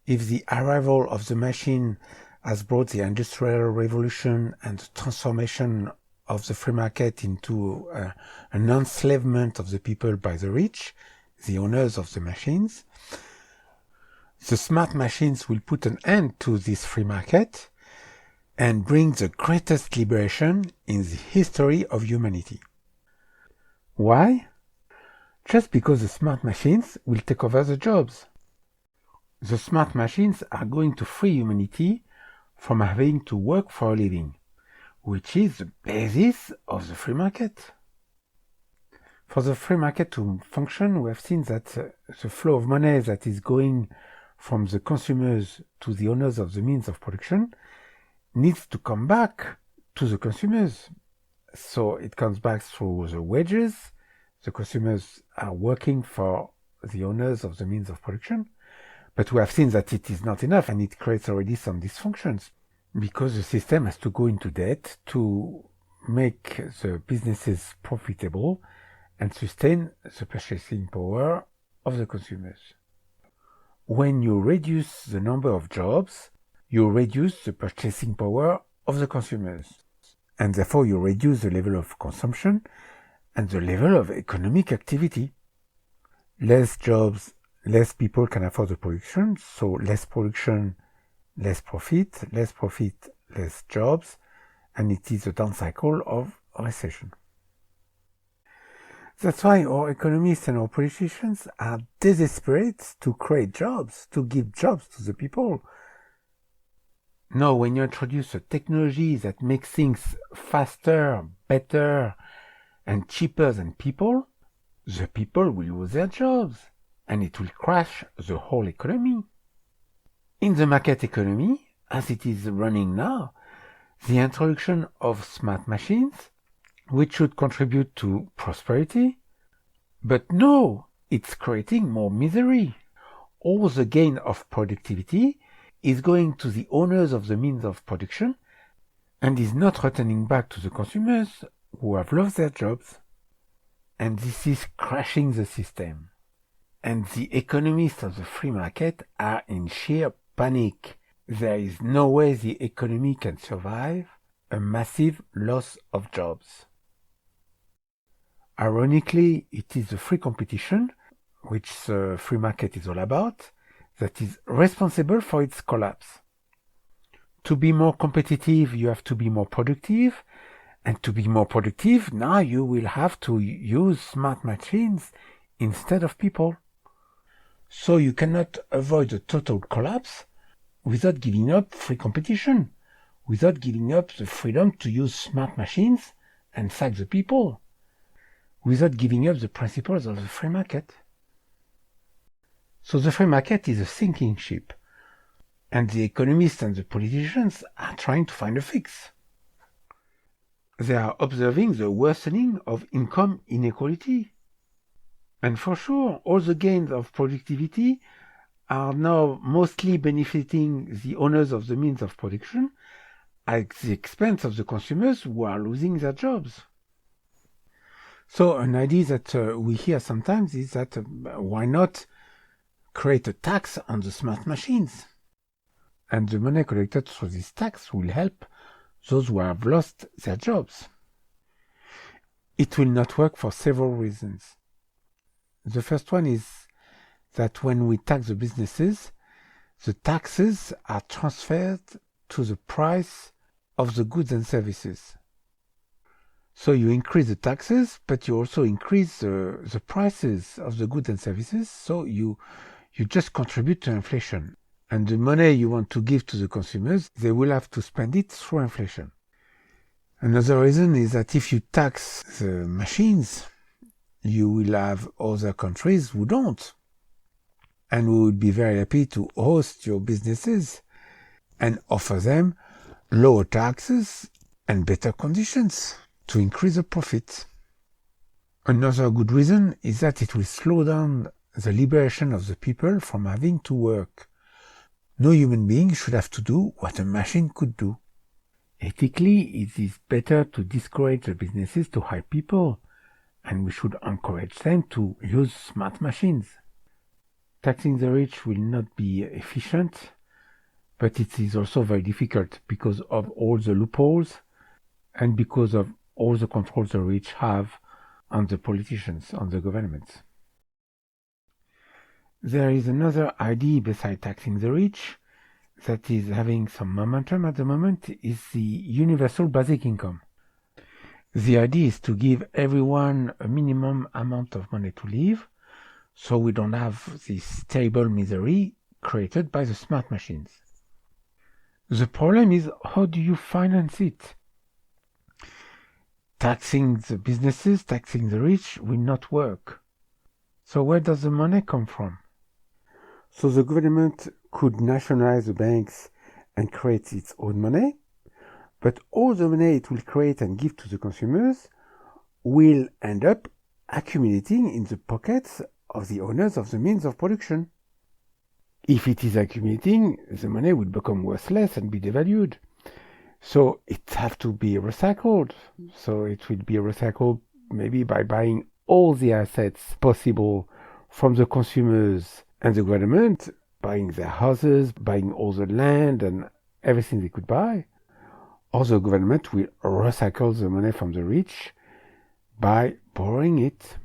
If the arrival of the machine has brought the Industrial Revolution and the transformation of the free market into an enslavement of the people by the rich, the owners of the machines, the smart machines will put an end to this free market and bring the greatest liberation in the history of humanity. Why? Just because the smart machines will take over the jobs. The smart machines are going to free humanity from having to work for a living, which is the basis of the free market. For the free market to function, we have seen that the flow of money that is going from the consumers to the owners of the means of production needs to come back to the consumers. So it comes back through the wages. The consumers are working for the owners of the means of production. But we have seen that it is not enough, and it creates already some dysfunctions, because the system has to go into debt to make the businesses profitable and sustain the purchasing power of the consumers. When you reduce the number of jobs, you reduce the purchasing power of the consumers, and therefore you reduce the level of consumption and the level of economic activity. Less jobs, less people can afford the production, so less production, less profit, less jobs, and it is a down cycle of recession. That's why our economists and our politicians are desperate to create jobs, to give jobs to the people. Now, when you introduce a technology that makes things faster, better, and cheaper than people, the people will lose their jobs, and it will crash the whole economy. In the market economy, as it is running now, the introduction of smart machines, which should contribute to prosperity, but no, it's creating more misery. All the gain of productivity is going to the owners of the means of production and is not returning back to the consumers who have lost their jobs. And this is crashing the system. And the economists of the free market are in sheer panic. There is no way the economy can survive a massive loss of jobs. Ironically, it is the free competition, which the free market is all about, that is responsible for its collapse. To be more competitive, you have to be more productive, and to be more productive, now you will have to use smart machines instead of people. So you cannot avoid a total collapse without giving up free competition, without giving up the freedom to use smart machines and sack the people, without giving up the principles of the free market. So the free market is a sinking ship, and the economists and the politicians are trying to find a fix. They are observing the worsening of income inequality. And for sure, all the gains of productivity are now mostly benefiting the owners of the means of production at the expense of the consumers who are losing their jobs. So an idea that we hear sometimes is that why not create a tax on the smart machines? And the money collected through this tax will help those who have lost their jobs. It will not work for several reasons. The first one is that when we tax the businesses, the taxes are transferred to the price of the goods and services. So you increase the taxes, but you also increase the prices of the goods and services, so you just contribute to inflation. And the money you want to give to the consumers, they will have to spend it through inflation. Another reason is that if you tax the machines, you will have other countries who don't. And we would be very happy to host your businesses and offer them lower taxes and better conditions to increase the profit. Another good reason is that it will slow down the liberation of the people from having to work. No human being should have to do what a machine could do. Ethically, it is better to discourage the businesses to hire people, and we should encourage them to use smart machines. Taxing the rich will not be efficient, but it is also very difficult because of all the loopholes and because of all the controls the rich have on the politicians, on the governments. There is another idea besides taxing the rich that is having some momentum at the moment, is the universal basic income. The idea is to give everyone a minimum amount of money to live, so we don't have this terrible misery created by the smart machines. The problem is, how do you finance it? Taxing the businesses, taxing the rich will not work. So where does the money come from? So the government could nationalize the banks and create its own money, but all the money it will create and give to the consumers will end up accumulating in the pockets of the owners of the means of production. If it is accumulating, the money will become worthless and be devalued. So it has to be recycled. So it will be recycled maybe by buying all the assets possible from the consumers and the government, buying their houses, buying all the land and everything they could buy. Or the government will recycle the money from the rich by borrowing it.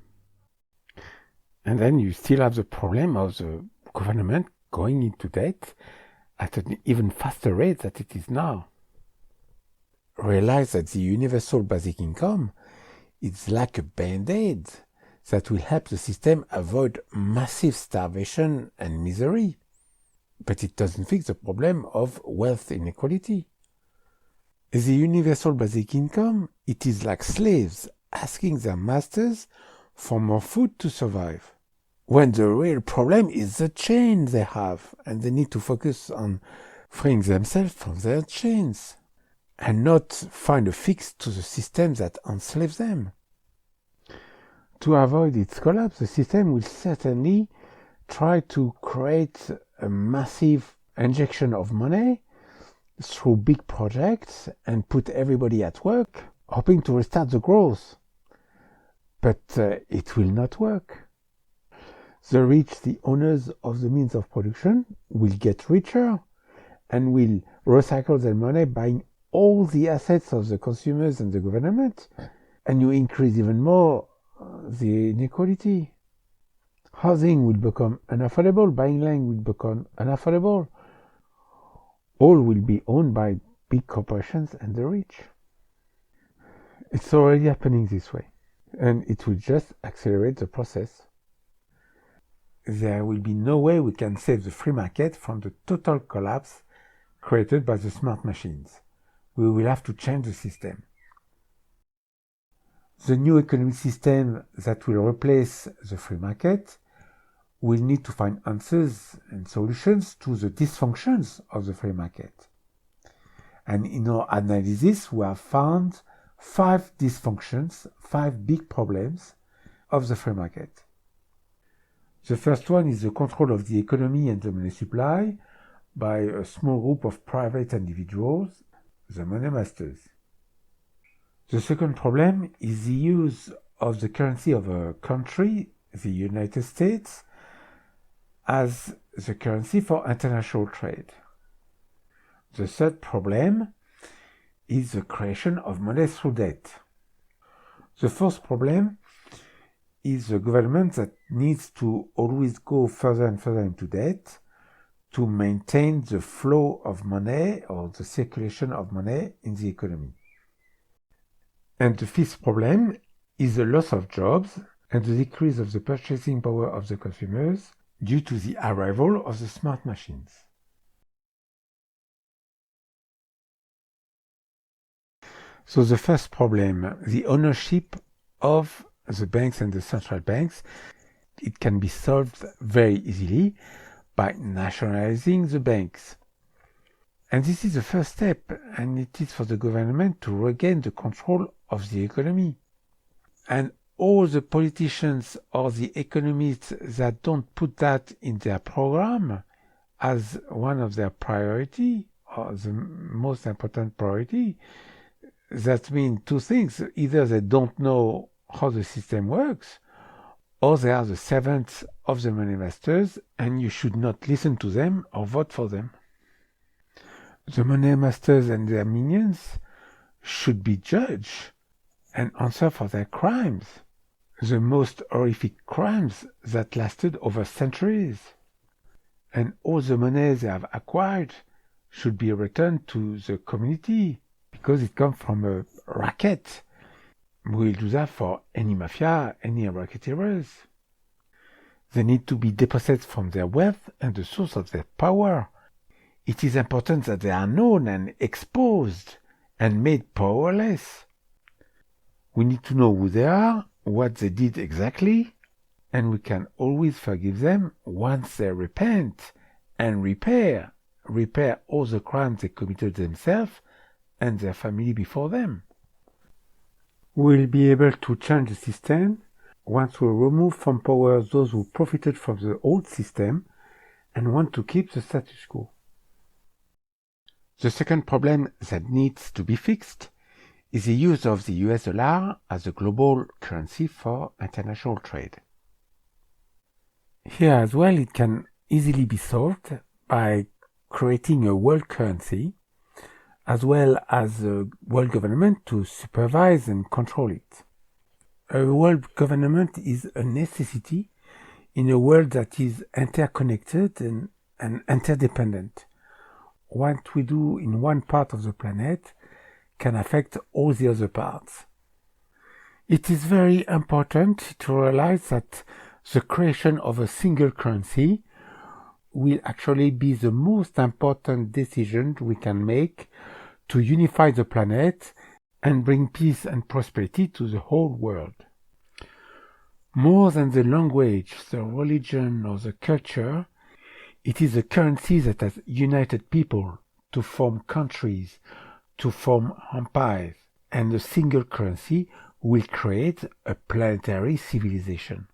And then you still have the problem of the government going into debt at an even faster rate than it is now. Realize that the universal basic income is like a band-aid that will help the system avoid massive starvation and misery. But it doesn't fix the problem of wealth inequality. The universal basic income, it is like slaves asking their masters for more food to survive, when the real problem is the chain they have, and they need to focus on freeing themselves from their chains, and not find a fix to the system that enslaves them. To avoid its collapse, the system will certainly try to create a massive injection of money through big projects and put everybody at work, hoping to restart the growth. But it will not work. The rich, the owners of the means of production, will get richer and will recycle their money buying all the assets of the consumers and the government, and you increase even more the inequality. Housing will become unaffordable, buying land will become unaffordable. All will be owned by big corporations and the rich. It's already happening this way, and it will just accelerate the process. There will be no way we can save the free market from the total collapse created by the smart machines. We will have to change the system. The new economic system that will replace the free market will need to find answers and solutions to the dysfunctions of the free market. And in our analysis, we have found 5 dysfunctions, 5 big problems of the free market. The first one is the control of the economy and the money supply by a small group of private individuals, the money masters. The second problem is the use of the currency of a country, the United States, as the currency for international trade. The third problem is the creation of money through debt. The fourth problem is the government that needs to always go further and further into debt to maintain the flow of money or the circulation of money in the economy. And the fifth problem is the loss of jobs and the decrease of the purchasing power of the consumers due to the arrival of the smart machines. So the first problem, the ownership of the banks and the central banks, it can be solved very easily by nationalizing the banks. And this is the first step, and it is for the government to regain the control of the economy. And all the politicians or the economists that don't put that in their program as one of their priority, or the most important priority, that means two things. Either they don't know how the system works, or they are the servants of the money masters, and you should not listen to them or vote for them. The money masters and their minions should be judged and answer for their crimes, the most horrific crimes that lasted over centuries. And all the money they have acquired should be returned to the community because it comes from a racket. We will do that for any mafia, any racketeers. They need to be deposed from their wealth and the source of their power. It is important that they are known and exposed and made powerless. We need to know who they are, what they did exactly, and we can always forgive them once they repent and repair all the crimes they committed themselves and their family before them. We will be able to change the system once we remove from power those who profited from the old system and want to keep the status quo. The second problem that needs to be fixed is the use of the US dollar as a global currency for international trade. Here as well, it can easily be solved by creating a world currency as well as a world government to supervise and control it. A world government is a necessity in a world that is interconnected and interdependent. What we do in one part of the planet can affect all the other parts. It is very important to realize that the creation of a single currency will actually be the most important decision we can make to unify the planet and bring peace and prosperity to the whole world. More than the language, the religion, or the culture, it is a currency that has united people to form countries, to form empires, and a single currency will create a planetary civilization.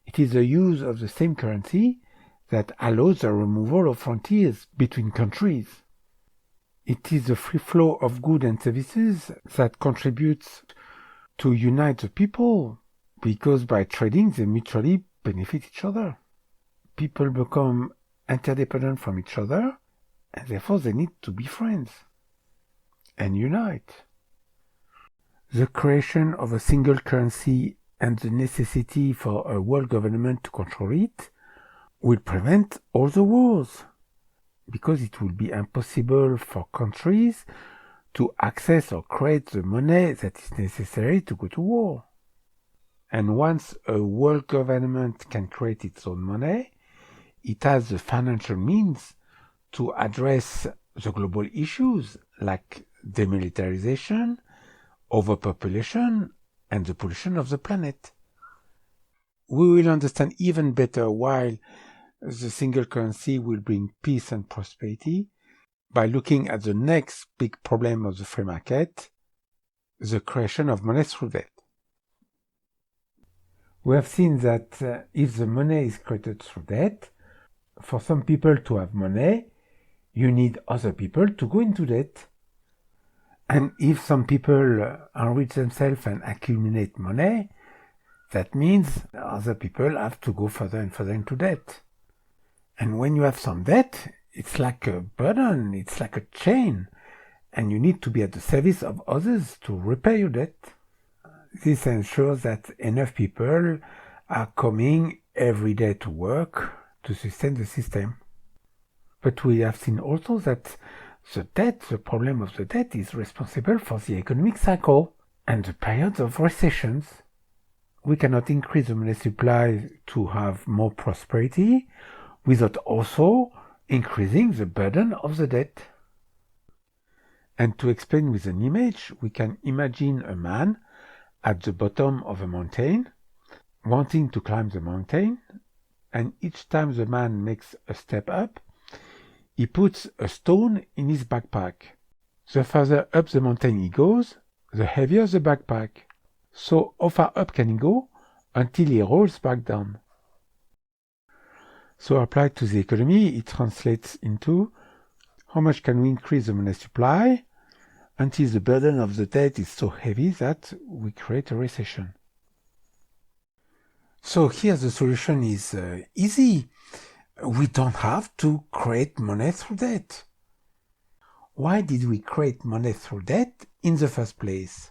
It is the use of the same currency that allows the removal of frontiers between countries. It is the free flow of goods and services that contributes to unite the people, because by trading they mutually benefit each other. People become interdependent from each other, and therefore they need to be friends and unite. The creation of a single currency and the necessity for a world government to control it will prevent all the wars, because it will be impossible for countries to access or create the money that is necessary to go to war. And once a world government can create its own money, it has the financial means to address the global issues like demilitarization, overpopulation, and the pollution of the planet. We will understand even better why the single currency will bring peace and prosperity by looking at the next big problem of the free market, the creation of money through debt. We have seen that if the money is created through debt, for some people to have money, you need other people to go into debt. And if some people enrich themselves and accumulate money, that means other people have to go further and further into debt. And when you have some debt, it's like a burden, it's like a chain, and you need to be at the service of others to repay your debt. This ensures that enough people are coming every day to work to sustain the system. But we have seen also that the problem of the debt is responsible for the economic cycle and the periods of recessions. We cannot increase the money supply to have more prosperity without also increasing the burden of the debt. And to explain with an image, we can imagine a man at the bottom of a mountain, wanting to climb the mountain, and each time the man makes a step up, he puts a stone in his backpack. The further up the mountain he goes, the heavier the backpack. So how far up can he go until he rolls back down? So applied to the economy, it translates into how much can we increase the money supply until the burden of the debt is so heavy that we create a recession. So here the solution is easy. We don't have to create money through debt. Why did we create money through debt in the first place?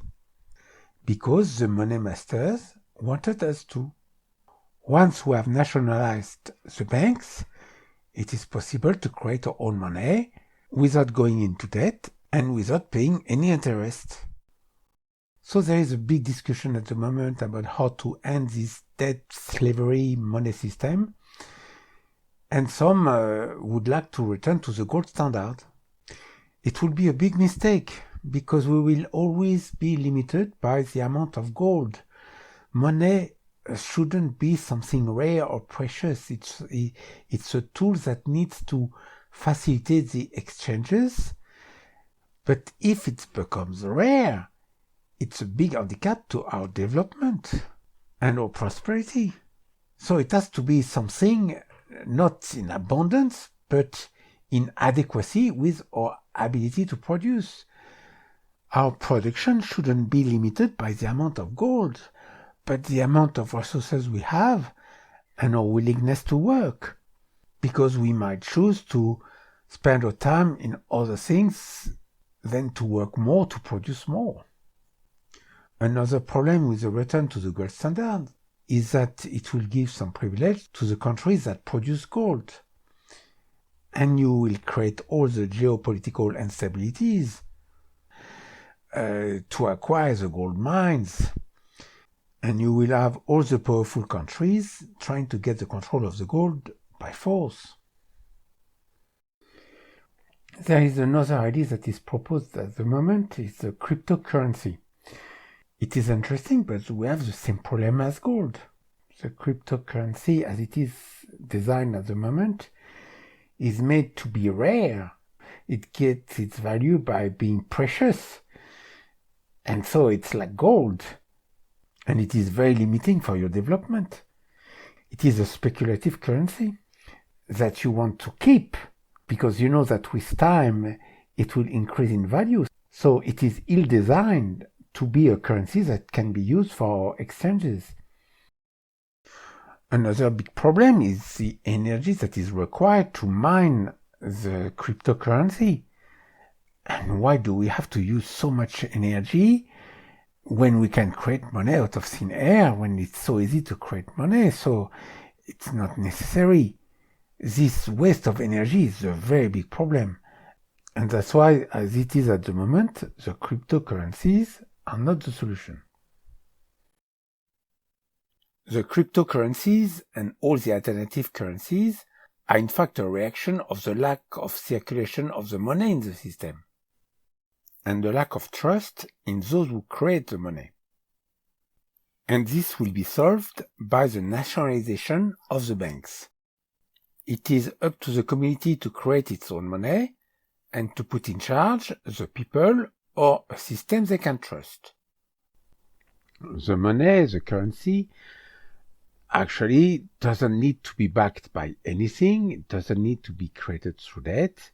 Because the money masters wanted us to. Once we have nationalized the banks, it is possible to create our own money without going into debt and without paying any interest. So there is a big discussion at the moment about how to end this debt slavery money system, and some would like to return to the gold standard. It will be a big mistake because we will always be limited by the amount of gold. Money shouldn't be something rare or precious. It's a tool that needs to facilitate the exchanges. But if it becomes rare, it's a big handicap to our development and our prosperity. So it has to be something not in abundance, but in adequacy with our ability to produce. Our production shouldn't be limited by the amount of gold, but the amount of resources we have and our willingness to work, because we might choose to spend our time in other things than to work more to produce more. Another problem with the return to the gold standard is that it will give some privilege to the countries that produce gold. And you will create all the geopolitical instabilities to acquire the gold mines. And you will have all the powerful countries trying to get the control of the gold by force. There is another idea that is proposed at the moment, is the cryptocurrency. It is interesting, but we have the same problem as gold. The cryptocurrency, as it is designed at the moment, is made to be rare. It gets its value by being precious. And so it's like gold. And it is very limiting for your development. It is a speculative currency that you want to keep because you know that with time it will increase in value. So it is ill-designed to be a currency that can be used for exchanges. Another big problem is the energy that is required to mine the cryptocurrency. And why do we have to use so much energy when we can create money out of thin air, when it's so easy to create money? So it's not necessary. This waste of energy is a very big problem. And that's why, as it is at the moment, the cryptocurrencies are not the solution. The cryptocurrencies and all the alternative currencies are in fact a reaction of the lack of circulation of the money in the system and the lack of trust in those who create the money. And this will be solved by the nationalization of the banks. It is up to the community to create its own money and to put in charge the people or a system they can trust. The money, the currency, actually doesn't need to be backed by anything. It doesn't need to be created through debt.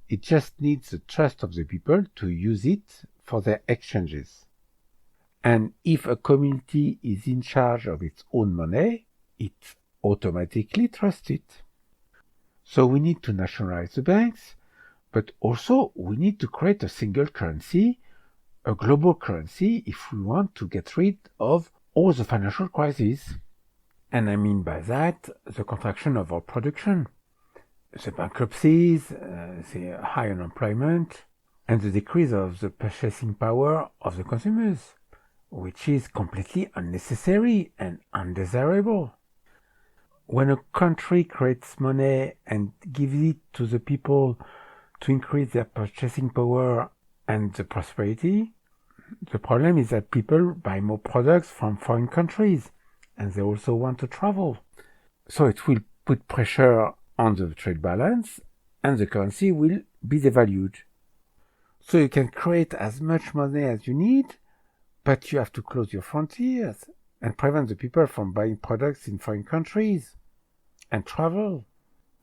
It just needs the trust of the people to use it for their exchanges. And if a community is in charge of its own money, it automatically trusts it. So we need to nationalize the banks, but also we need to create a single currency, a global currency, if we want to get rid of all the financial crises. And I mean by that the contraction of our production, the bankruptcies, the high unemployment, and the decrease of the purchasing power of the consumers, which is completely unnecessary and undesirable. When a country creates money and gives it to the people to increase their purchasing power and the prosperity, the problem is that people buy more products from foreign countries and they also want to travel. So it will put pressure on the trade balance and the currency will be devalued. So you can create as much money as you need, but you have to close your frontiers and prevent the people from buying products in foreign countries and travel.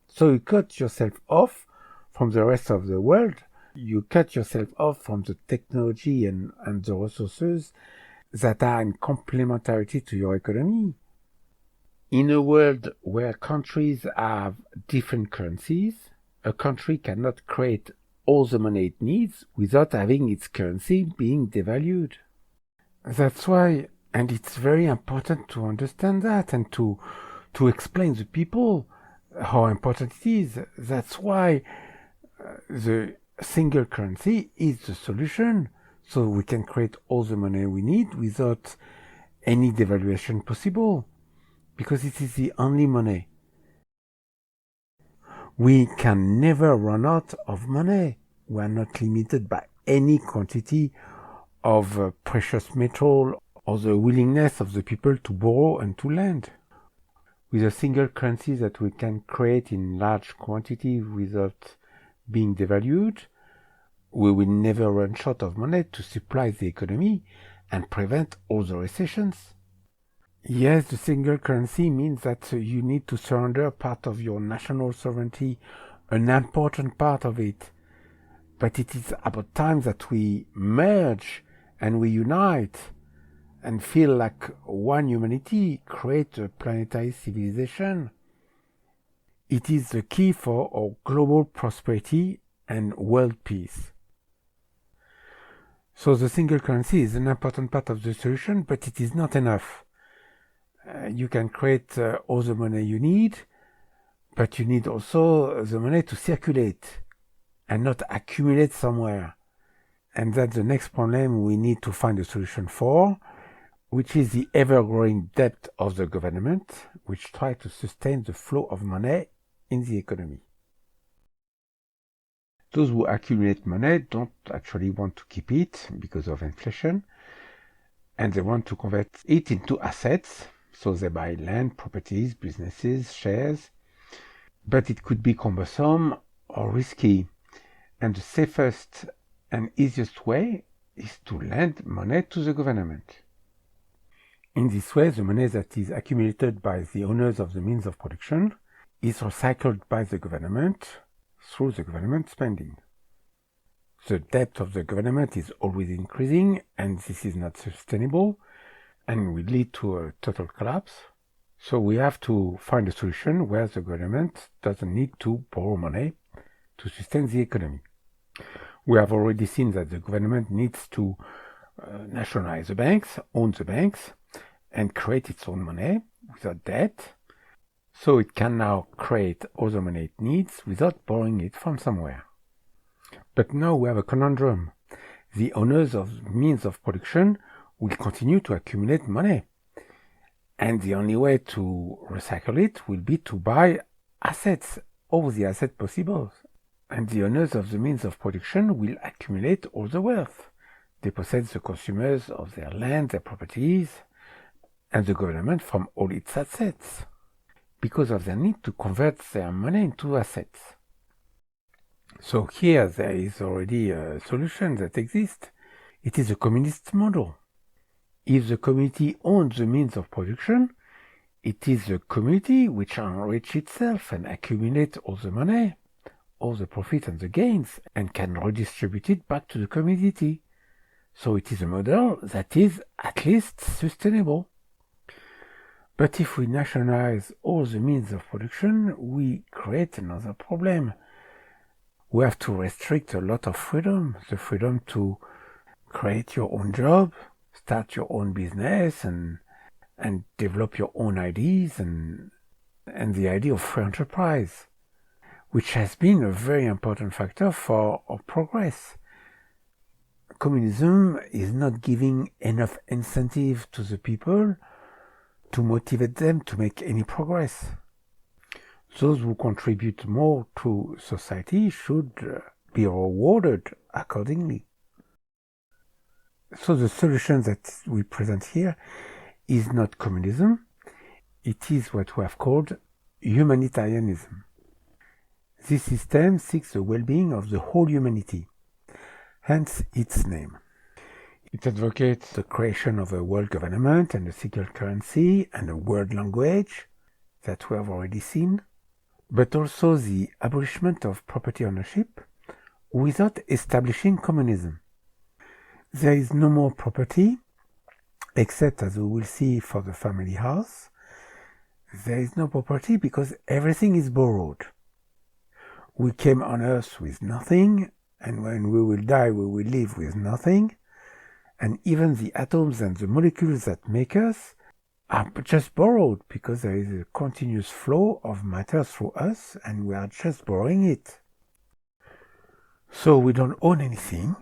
So you cut yourself off from the rest of the world. You cut yourself off from the technology and the resources that are in complementarity to your economy. In a world where countries have different currencies, a country cannot create all the money it needs without having its currency being devalued. That's why, and it's very important to understand that and to explain to people how important it is. That's why the single currency is the solution, so we can create all the money we need without any devaluation possible, because it is the only money. We can never run out of money. We are not limited by any quantity of precious metal or the willingness of the people to borrow and to lend. With a single currency that we can create in large quantity without being devalued, we will never run short of money to supply the economy and prevent all the recessions. Yes, the single currency means that you need to surrender part of your national sovereignty, an important part of it. But it is about time that we merge and we unite and feel like one humanity, create a planetary civilization. It is the key for our global prosperity and world peace. So the single currency is an important part of the solution, but it is not enough. You can create all the money you need, but you need also the money to circulate and not accumulate somewhere. And that's the next problem we need to find a solution for, which is the ever-growing debt of the government, which tries to sustain the flow of money in the economy. Those who accumulate money don't actually want to keep it because of inflation, and they want to convert it into assets, so they buy land, properties, businesses, shares, but it could be cumbersome or risky, and the safest and easiest way is to lend money to the government. In this way, the money that is accumulated by the owners of the means of production is recycled by the government through the government spending. The debt of the government is always increasing, and this is not sustainable and will lead to a total collapse. So we have to find a solution where the government doesn't need to borrow money to sustain the economy. We have already seen that the government needs to nationalize the banks, own the banks, and create its own money without debt. So it can now create all the money it needs without borrowing it from somewhere. But now we have a conundrum. The owners of means of production will continue to accumulate money. And the only way to recycle it will be to buy assets, all the assets possible. And the owners of the means of production will accumulate all the wealth. They possess the consumers of their land, their properties, and the government from all its assets, because of their need to convert their money into assets. So here there is already a solution that exists. It is a communist model. If the community owns the means of production, it is the community which enriches itself and accumulates all the money, all the profit and the gains, and can redistribute it back to the community. So it is a model that is at least sustainable. But if we nationalize all the means of production, we create another problem. We have to restrict a lot of freedom, the freedom to create your own job, start your own business, and develop your own ideas, and the idea of free enterprise, which has been a very important factor for our progress. Communism is not giving enough incentive to the people to motivate them to make any progress. Those who contribute more to society should be rewarded accordingly. So the solution that we present here is not communism, it is what we have called humanitarianism. This system seeks the well-being of the whole humanity, hence its name. It advocates the creation of a world government and a single currency and a world language that we have already seen, but also the abolishment of property ownership without establishing communism. There is no more property, except, as we will see, for the family house. there is no property because everything is borrowed. We came on earth with nothing, and when we will die, we will live with nothing. And even the atoms and the molecules that make us are just borrowed because there is a continuous flow of matter through us, and we are just borrowing it. So we don't own anything.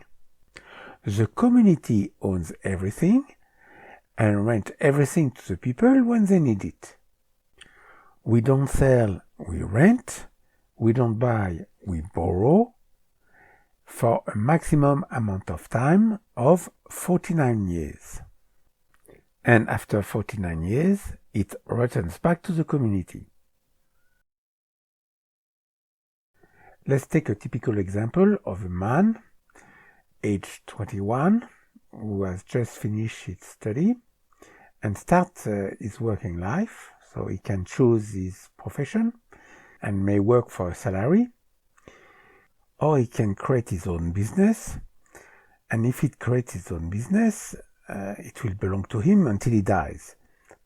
The community owns everything and rent everything to the people when they need it. We don't sell, we rent. We don't buy, we borrow for a maximum amount of time of 49 years. And after 49 years, it returns back to the community. Let's take a typical example of a man, age 21, who has just finished his study and starts his working life, so he can choose his profession and may work for a salary, or he can create his own business, and if he creates his own business, it will belong to him until he dies.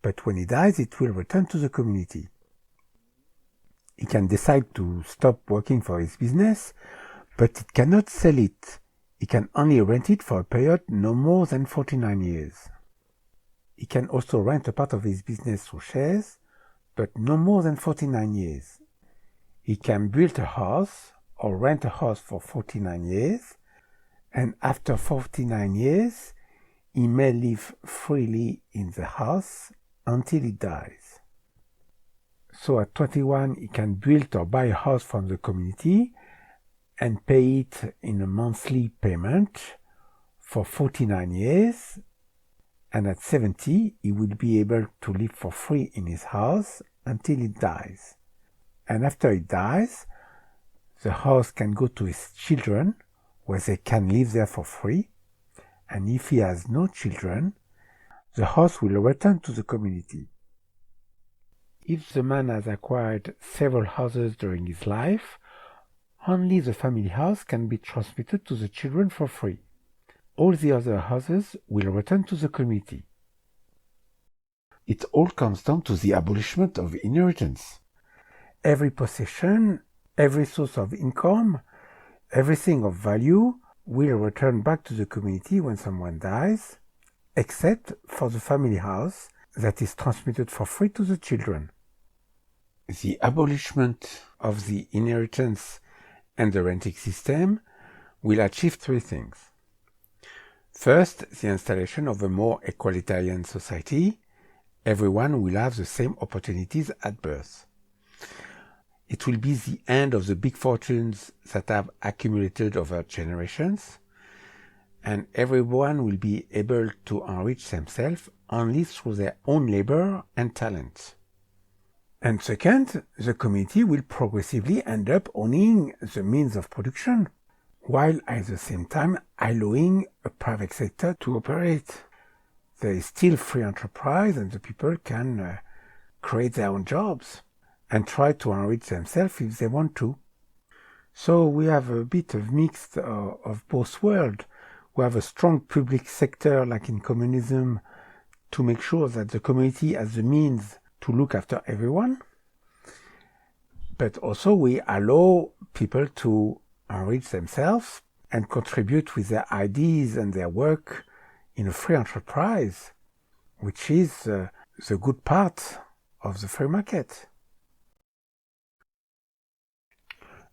But when he dies, it will return to the community. He can decide to stop working for his business, but he cannot sell it. He can only rent it for a period no more than 49 years. He can also rent a part of his business through shares, but no more than 49 years. He can build a house or rent a house for 49 years, and after 49 years, he may live freely in the house until he dies. So at 21, he can build or buy a house from the community and pay it in a monthly payment for 49 years, and at 70, he will be able to live for free in his house until he dies. And after he dies, the house can go to his children, where they can live there for free. And if he has no children, the house will return to the community. If the man has acquired several houses during his life, only the family house can be transmitted to the children for free. All the other houses will return to the community. It all comes down to the abolishment of inheritance. Every possession, every source of income, everything of value will return back to the community when someone dies, except for the family house that is transmitted for free to the children. The abolishment of the inheritance and the renting system will achieve three things. First, the installation of a more egalitarian society. Everyone will have the same opportunities at birth. It will be the end of the big fortunes that have accumulated over generations, and everyone will be able to enrich themselves only through their own labor and talent. And second, the community will progressively end up owning the means of production, while at the same time allowing a private sector to operate. There is still free enterprise, and the people can create their own jobs and try to enrich themselves if they want to. So we have a bit of mix of both worlds. We have a strong public sector like in communism to make sure that the community has the means to look after everyone. But also we allow people to enrich themselves and contribute with their ideas and their work in a free enterprise, which is the good part of the free market.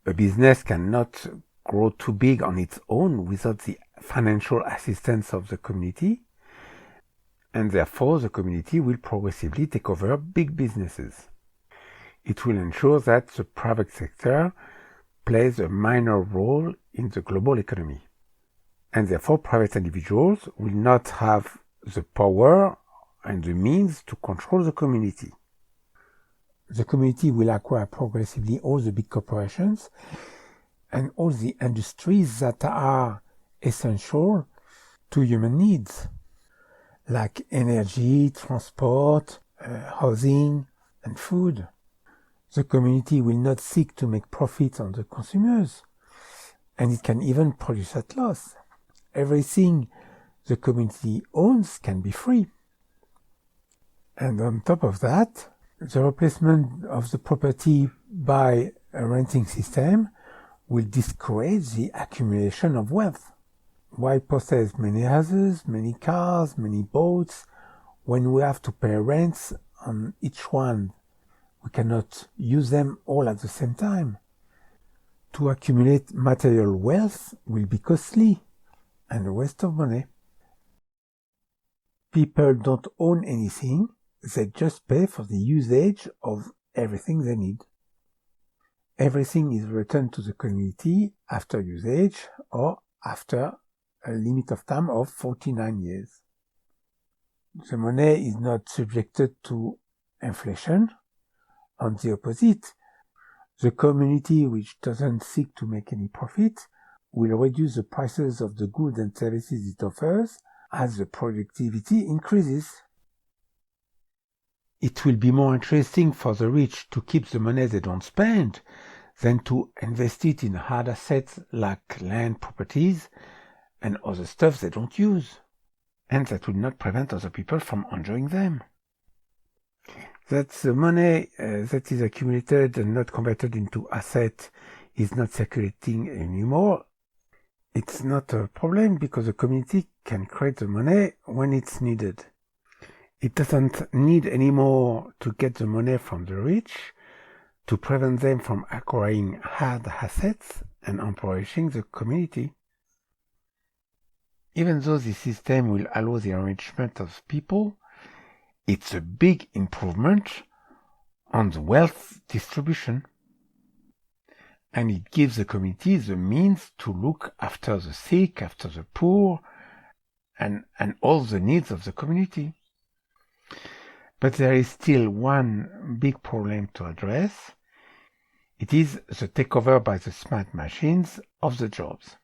A business cannot grow too big on its own without the financial assistance of the community, and therefore the community will progressively take over big businesses. It will ensure that the private sector plays a minor role in the global economy, and therefore private individuals will not have the power and the means to control the community. The community will acquire progressively all the big corporations and all the industries that are essential to human needs, like energy, transport, housing, and food. The community will not seek to make profit on the consumers, and it can even produce at loss. Everything the community owns can be free. And on top of that, The replacement of the property by a renting system will discourage the accumulation of wealth. Why possess many houses, many cars, many boats, when we have to pay rents on each one? We cannot use them all at the same time. To accumulate material wealth will be costly and a waste of money. People don't own anything, they just pay for the usage of everything they need. Everything is returned to the community after usage or after a limit of time of 49 years. The money is not subjected to inflation. On the opposite, the community which doesn't seek to make any profit will reduce the prices of the goods and services it offers as the productivity increases. It will be more interesting for the rich to keep the money they don't spend than to invest it in hard assets like land properties and other stuff they don't use, and that will not prevent other people from enjoying them. That the money that is accumulated and not converted into asset is not circulating anymore, it's not a problem because the community can create the money when it's needed. It doesn't need anymore to get the money from the rich to prevent them from acquiring hard assets and impoverishing the community. Even though this system will allow the enrichment of people, it's a big improvement on the wealth distribution. And it gives the community the means to look after the sick, after the poor, and all the needs of the community. But there is still one big problem to address. It is the takeover by the smart machines of the jobs.